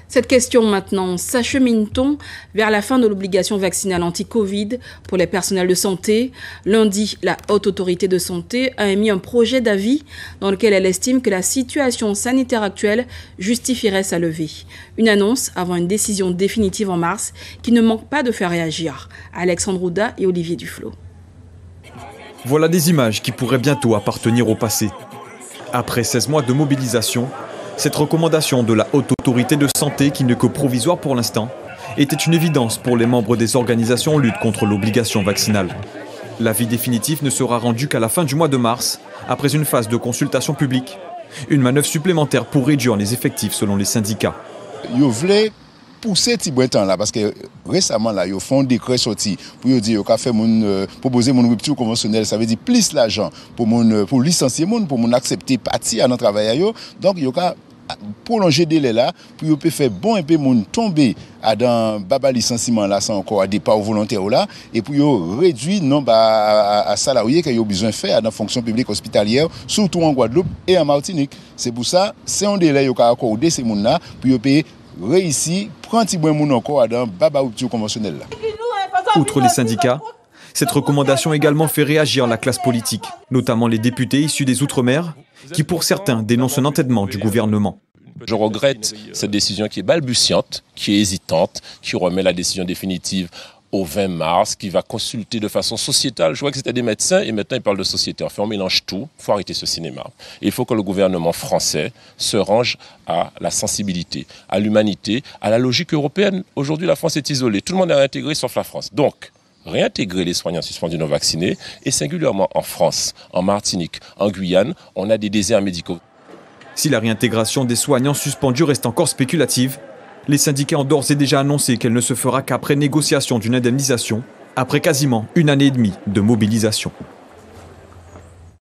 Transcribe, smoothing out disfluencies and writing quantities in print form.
Cette question maintenant, s'achemine-t-on vers la fin de l'obligation vaccinale anti-Covid pour les personnels de santé? Lundi, la Haute Autorité de Santé a émis un projet d'avis dans lequel elle estime que la situation sanitaire actuelle justifierait sa levée. Une annonce avant une décision définitive en mars qui ne manque pas de faire réagir. Alexandre Ouda et Olivier Duflo. Voilà des images qui pourraient bientôt appartenir au passé. Après 16 mois de mobilisation, cette recommandation de la Haute Autorité de Santé, qui n'est que provisoire pour l'instant, était une évidence pour les membres des organisations en lutte contre l'obligation vaccinale. L'avis définitif ne sera rendu qu'à la fin du mois de mars, après une phase de consultation publique. Une manœuvre supplémentaire pour réduire les effectifs selon les syndicats. Ils voulaient pousser ce petit temps là parce que récemment là, ils font un décret sorti pour dire qu'ils proposer mon rupture conventionnelle, ça veut dire plus l'argent pour licencier pour accepter partir à notre travail. Donc ils ont prolonger délai là pour peut faire bon un peu moun tomber dans baba licenciement là sans encore à départ volontaire là et pour réduire nombre à salariés qui ont besoin de faire dans la fonction publique hospitalière surtout en Guadeloupe et en Martinique. C'est pour ça c'est un délai yo ka accorder ces moun là pour peut réussir prendre petit moun encore dans baba rupture conventionnelle là. Outre les syndicats, cette recommandation également fait réagir la classe politique, notamment les députés issus des Outre-mer, qui pour certains dénoncent un entêtement du gouvernement. Je regrette cette décision qui est balbutiante, qui est hésitante, qui remet la décision définitive au 20 mars, qui va consulter de façon sociétale. Je vois que c'était des médecins et maintenant ils parlent de société. Enfin, on mélange tout, il faut arrêter ce cinéma. Et il faut que le gouvernement français se range à la sensibilité, à l'humanité, à la logique européenne. Aujourd'hui, la France est isolée. Tout le monde est intégré sauf la France. Donc, réintégrer les soignants suspendus non vaccinés et singulièrement en France, en Martinique, en Guyane, on a des déserts médicaux. Si la réintégration des soignants suspendus reste encore spéculative, les syndicats ont d'ores et déjà annoncé qu'elle ne se fera qu'après négociation d'une indemnisation, après quasiment une année et demie de mobilisation.